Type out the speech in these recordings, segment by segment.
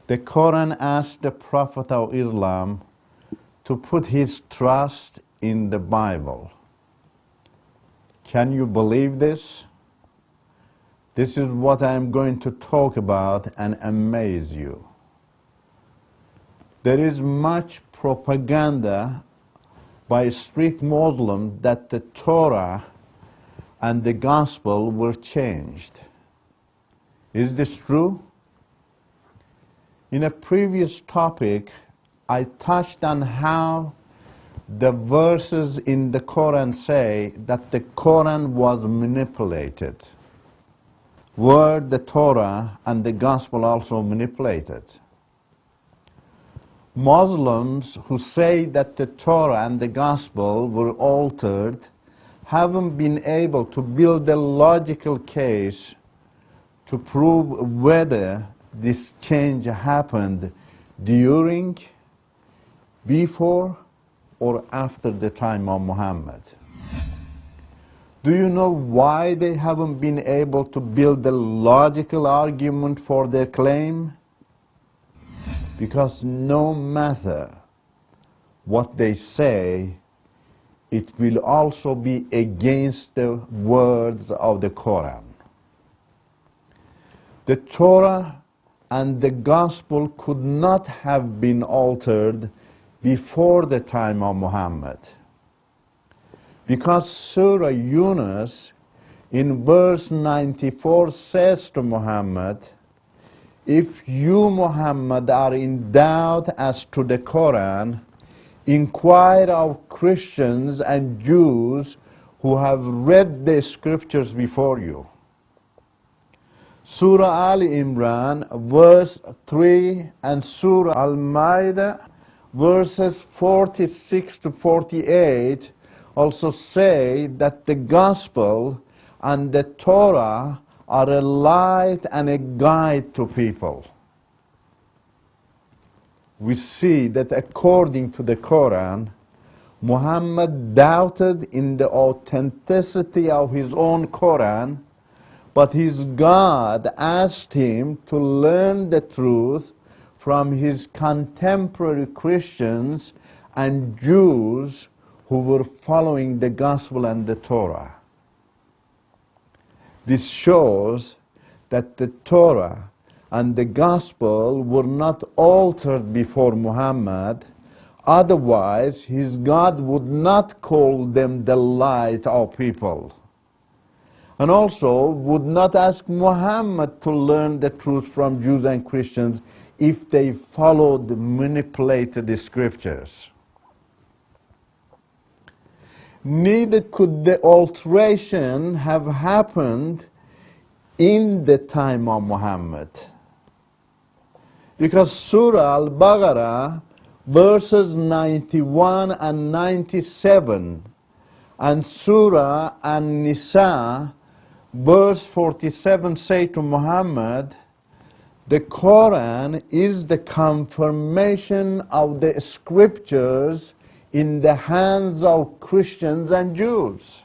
The Quran asked the Prophet of Islam to put his trust in the Bible. Can you believe this? This is what I am going to talk about and amaze you. There is much propaganda by strict Muslims that the Torah and the Gospel were changed. Is this true? In a previous topic, I touched on how the verses in the Quran say that the Quran was manipulated. Were the Torah and the Gospel also manipulated? Muslims who say that the Torah and the Gospel were altered haven't been able to build a logical case to prove whether this change happened during, before, or after the time of Muhammad. Do you know why they haven't been able to build a logical argument for their claim? Because no matter what they say, it will also be against the words of the Quran. The Torah and the Gospel could not have been altered before the time of Muhammad. Because Surah Yunus in verse 94 says to Muhammad, "If you, Muhammad, are in doubt as to the Quran, inquire of Christians and Jews who have read the scriptures before you." Surah Al Imran, verse 3, and Surah Al-Ma'idah, verses 46 to 48, also say that the Gospel and the Torah are a light and a guide to people. We see that according to the Quran, Muhammad doubted in the authenticity of his own Quran, but his God asked him to learn the truth from his contemporary Christians and Jews who were following the Gospel and the Torah. This shows that the Torah and the Gospel were not altered before Muhammad, otherwise his God would not call them the light of people, and also would not ask Muhammad to learn the truth from Jews and Christians if they followed the manipulated scriptures. Neither could the alteration have happened in the time of Muhammad. Because Surah Al-Baqarah, verses 91 and 97, and Surah An-Nisa, verse 47 say to Muhammad, the Quran is the confirmation of the scriptures in the hands of Christians and Jews.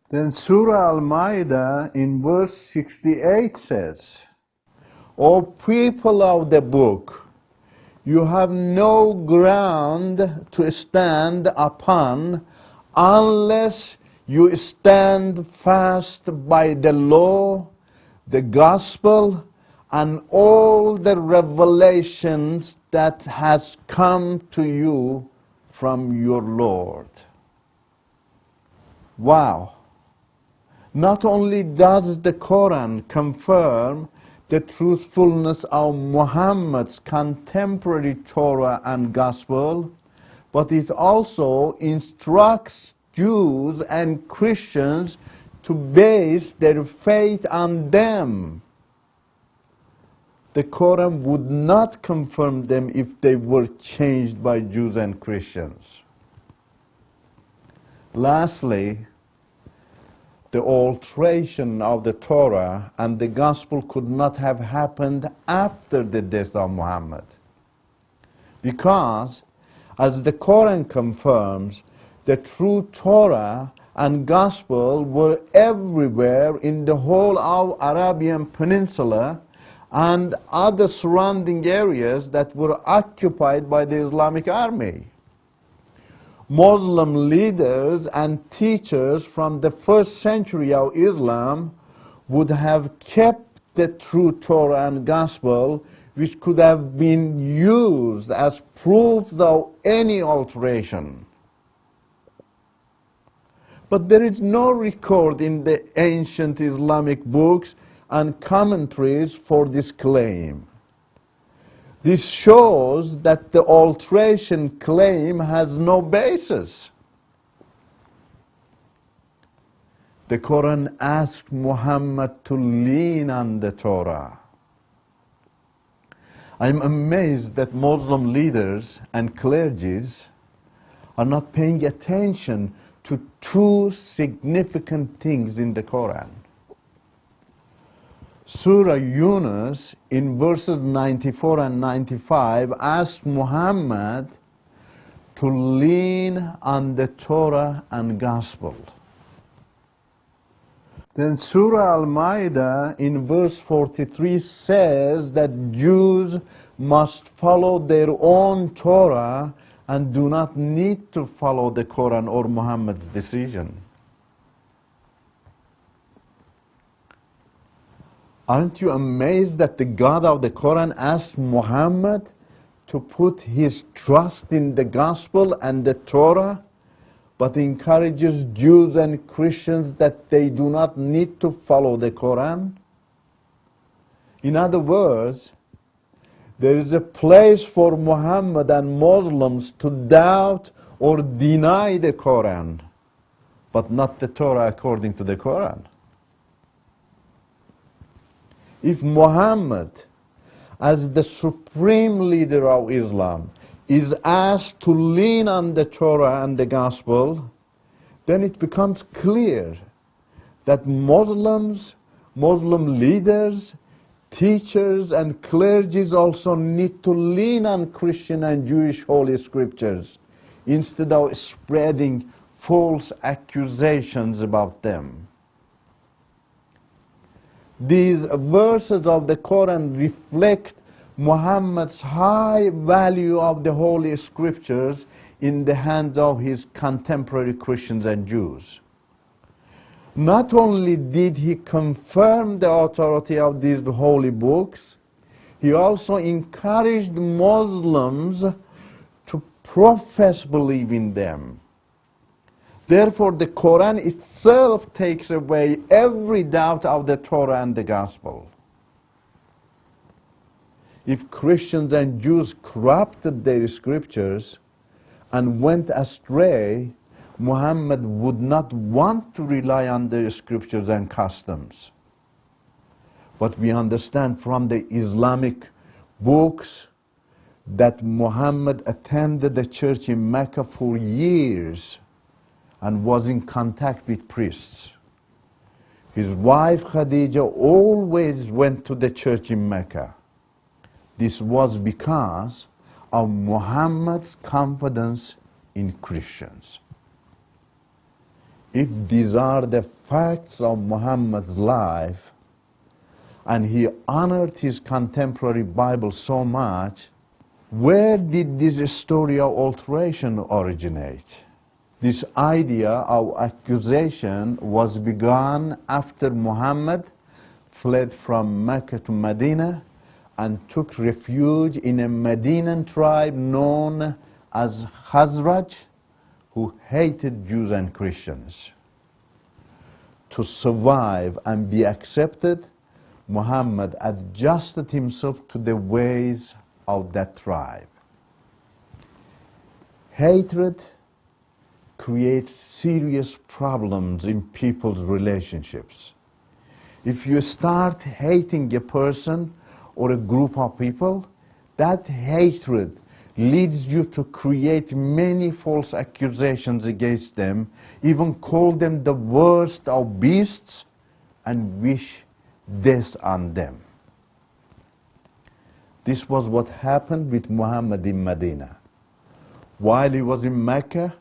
Then Surah Al-Ma'idah in verse 68 says, O people of the book, you have no ground to stand upon unless you stand fast by the law, the gospel, and all the revelations that has come to you from your Lord. Wow! Not only does the Quran confirm the truthfulness of Muhammad's contemporary Torah and Gospel, but it also instructs Jews and Christians to base their faith on them. The Quran would not confirm them if they were changed by Jews and Christians. Lastly, the alteration of the Torah and the Gospel could not have happened after the death of Muhammad. Because, as the Quran confirms, the true Torah and Gospel were everywhere in the whole of Arabian Peninsula, and other surrounding areas that were occupied by the Islamic army. Muslim leaders and teachers from the first century of Islam would have kept the true Torah and Gospel, which could have been used as proof of any alteration. But there is no record in the ancient Islamic books and commentaries for this claim. This shows that the alteration claim has no basis. The Quran asked Muhammad to lean on the Torah. I'm amazed that Muslim leaders and clergies are not paying attention to two significant things in the Quran. Surah Yunus in verses 94 and 95 asked Muhammad to lean on the Torah and Gospel. Then Surah Al-Ma'idah in verse 43 says that Jews must follow their own Torah and do not need to follow the Quran or Muhammad's decision. Aren't you amazed that the God of the Quran asked Muhammad to put his trust in the Gospel and the Torah, but encourages Jews and Christians that they do not need to follow the Quran? In other words, there is a place for Muhammad and Muslims to doubt or deny the Quran, but not the Torah according to the Quran. If Muhammad, as the supreme leader of Islam, is asked to lean on the Torah and the Gospel, then it becomes clear that Muslims, Muslim leaders, teachers and clergies also need to lean on Christian and Jewish holy scriptures instead of spreading false accusations about them. These verses of the Quran reflect Muhammad's high value of the Holy Scriptures in the hands of his contemporary Christians and Jews. Not only did he confirm the authority of these holy books, he also encouraged Muslims to profess belief in them. Therefore, the Quran itself takes away every doubt of the Torah and the Gospel. If Christians and Jews corrupted their scriptures and went astray, Muhammad would not want to rely on their scriptures and customs. But we understand from the Islamic books that Muhammad attended the church in Mecca for years and was in contact with priests. His wife Khadija always went to the church in Mecca. This was because of Muhammad's confidence in Christians. If these are the facts of Muhammad's life, and he honored his contemporary Bible so much, where did this story of alteration originate? This idea of accusation was begun after Muhammad fled from Mecca to Medina and took refuge in a Medinan tribe known as Khazraj, who hated Jews and Christians. To survive and be accepted, Muhammad adjusted himself to the ways of that tribe. Hatred creates serious problems in people's relationships. If you start hating a person or a group of people, that hatred leads you to create many false accusations against them, even call them the worst of beasts, and wish death on them. This was what happened with Muhammad in Medina. While he was in Mecca,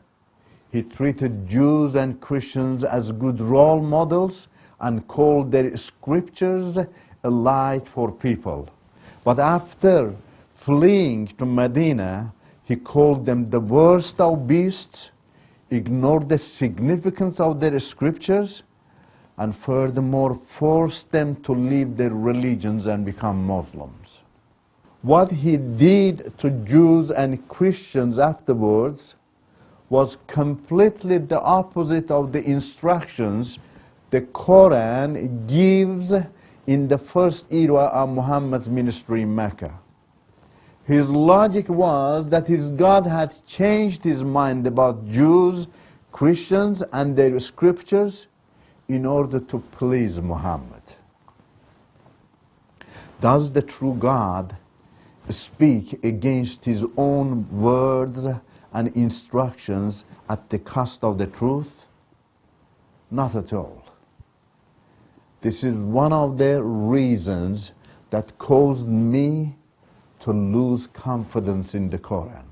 he treated Jews and Christians as good role models and called their scriptures a light for people. But after fleeing to Medina, he called them the worst of beasts, ignored the significance of their scriptures, and furthermore forced them to leave their religions and become Muslims. What he did to Jews and Christians afterwards was completely the opposite of the instructions the Quran gives in the first era of Muhammad's ministry in Mecca. His logic was that his God had changed his mind about Jews, Christians, and their scriptures in order to please Muhammad. Does the true God speak against his own words and instructions at the cost of the truth? Not at all. This is one of the reasons that caused me to lose confidence in the Quran.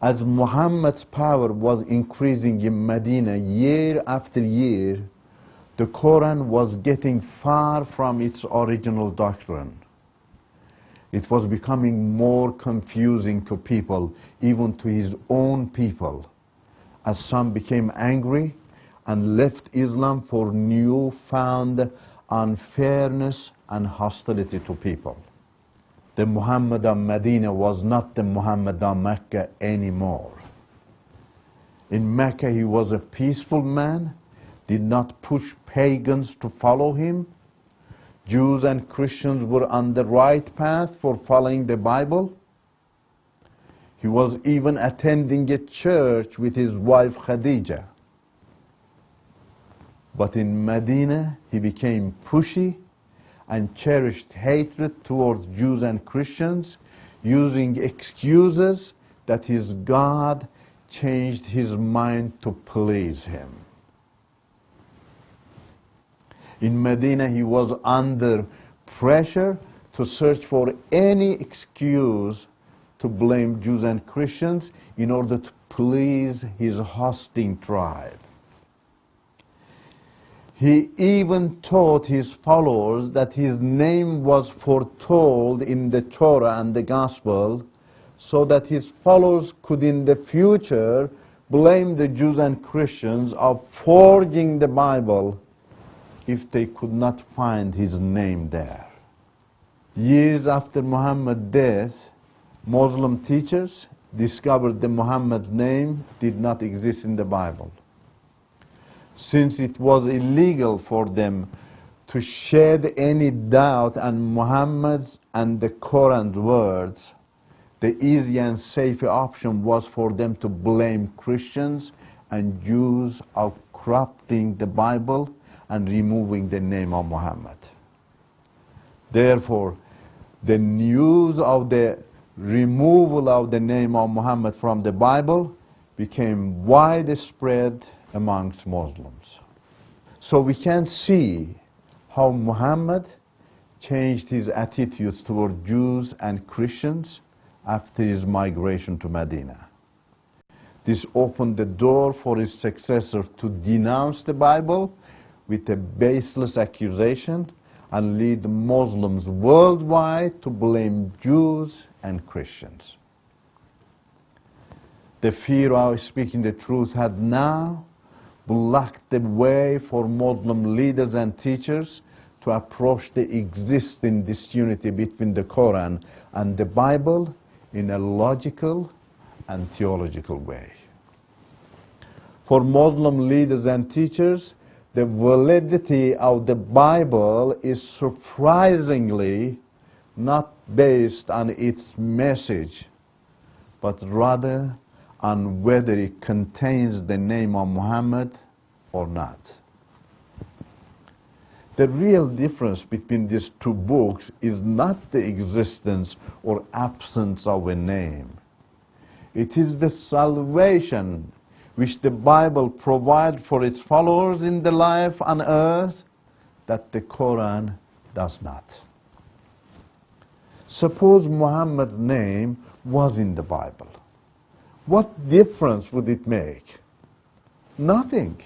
As Muhammad's power was increasing in Medina year after year, the Quran was getting far from its original doctrine. It was becoming more confusing to people, even to his own people, as some became angry and left Islam for newfound unfairness and hostility to people. The Muhammad of Medina was not the Muhammad of Mecca anymore. In Mecca he was a peaceful man, did not push pagans to follow him. Jews and Christians were on the right path for following the Bible. He was even attending a church with his wife Khadija. But in Medina, he became pushy and cherished hatred towards Jews and Christians, using excuses that his God changed his mind to please him. In Medina, he was under pressure to search for any excuse to blame Jews and Christians in order to please his hosting tribe. He even taught his followers that his name was foretold in the Torah and the Gospel, so that his followers could in the future blame the Jews and Christians of forging the Bible if they could not find his name there. Years after Muhammad's death, Muslim teachers discovered the Muhammad name did not exist in the Bible. Since it was illegal for them to shed any doubt on Muhammad's and the Quran's words, the easy and safe option was for them to blame Christians and Jews of corrupting the Bible and removing the name of Muhammad. Therefore, the news of the removal of the name of Muhammad from the Bible became widespread amongst Muslims. So we can see how Muhammad changed his attitudes toward Jews and Christians after his migration to Medina. This opened the door for his successors to denounce the Bible with a baseless accusation and lead Muslims worldwide to blame Jews and Christians. The fear of speaking the truth had now blocked the way for Muslim leaders and teachers to approach the existing disunity between the Quran and the Bible in a logical and theological way. For Muslim leaders and teachers, the validity of the Bible is surprisingly not based on its message, but rather on whether it contains the name of Muhammad or not. The real difference between these two books is not the existence or absence of a name. It is the salvation which the Bible provides for its followers in the life on earth that the Quran does not. Suppose Muhammad's name was in the Bible. What difference would it make? Nothing.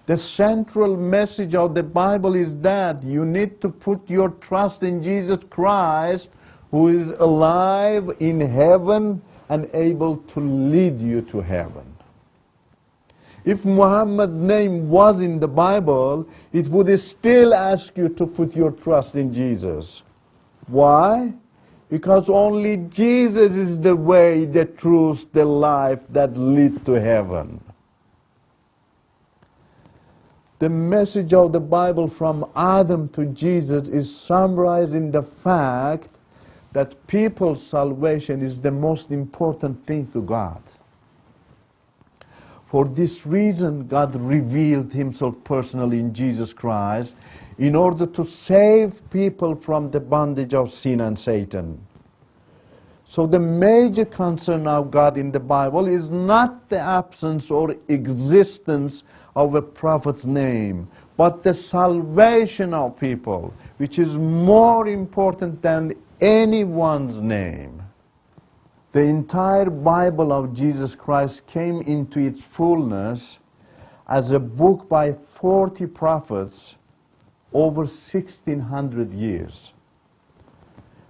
The central message of the Bible is that you need to put your trust in Jesus Christ, who is alive in heaven and able to lead you to heaven. If Muhammad's name was in the Bible, it would still ask you to put your trust in Jesus. Why? Because only Jesus is the way, the truth, the life that leads to heaven. The message of the Bible from Adam to Jesus is summarized in the fact that people's salvation is the most important thing to God. For this reason, God revealed himself personally in Jesus Christ in order to save people from the bondage of sin and Satan. So the major concern of God in the Bible is not the absence or existence of a prophet's name, but the salvation of people, which is more important than anyone's name. The entire Bible of Jesus Christ came into its fullness as a book by 40 prophets over 1600 years.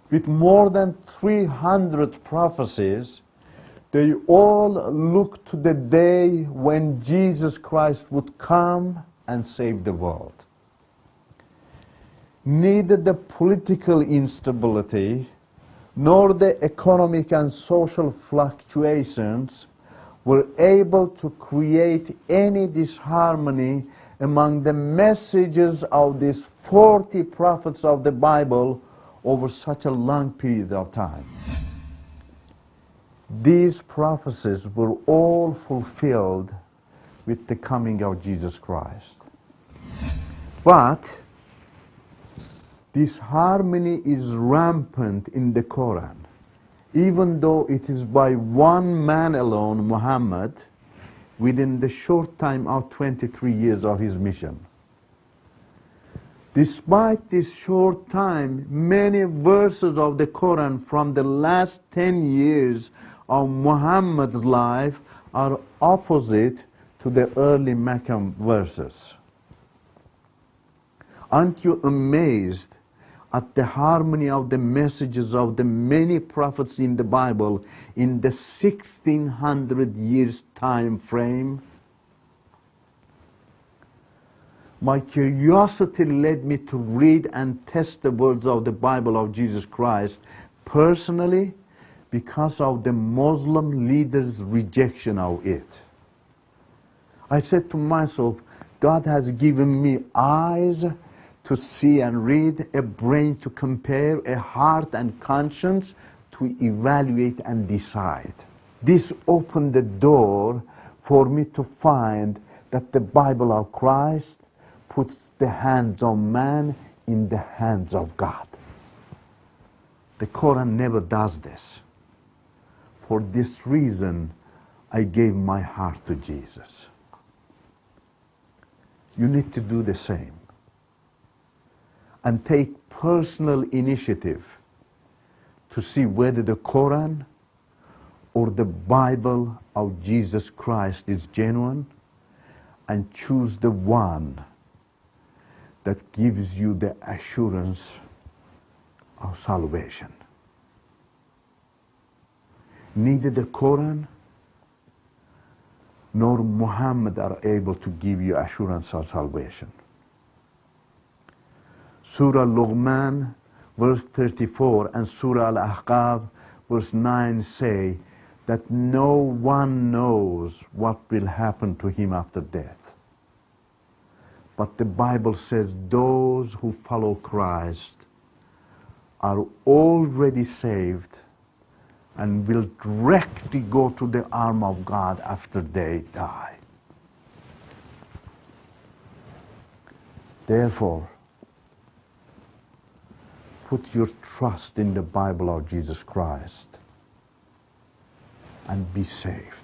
With more than 300 prophecies, they all looked to the day when Jesus Christ would come and save the world. Neither the political instability nor the economic and social fluctuations were able to create any disharmony among the messages of these 40 prophets of the Bible over such a long period of time. These prophecies were all fulfilled with the coming of Jesus Christ. But this harmony is rampant in the Quran, even though it is by one man alone, Muhammad, within the short time of 23 years of his mission. Despite this short time, many verses of the Quran from the last 10 years of Muhammad's life are opposite to the early Meccan verses. Aren't you amazed at the harmony of the messages of the many prophets in the Bible in the 1600 years time frame? My curiosity led me to read and test the words of the Bible of Jesus Christ personally because of the Muslim leaders' rejection of it. I said to myself, God has given me eyes to see and read, a brain to compare, a heart and conscience to evaluate and decide. This opened the door for me to find that the Bible of Christ puts the hands of man in the hands of God. The Quran never does this. For this reason, I gave my heart to Jesus. You need to do the same and take personal initiative to see whether the Quran or the Bible of Jesus Christ is genuine, and choose the one that gives you the assurance of salvation. Neither the Quran nor Muhammad are able to give you assurance of salvation. Surah Luqman, verse 34, and Surah Al-Ahqaf, verse 9 say that no one knows what will happen to him after death. But the Bible says those who follow Christ are already saved and will directly go to the arm of God after they die. Therefore, put your trust in the Bible of Jesus Christ and be saved.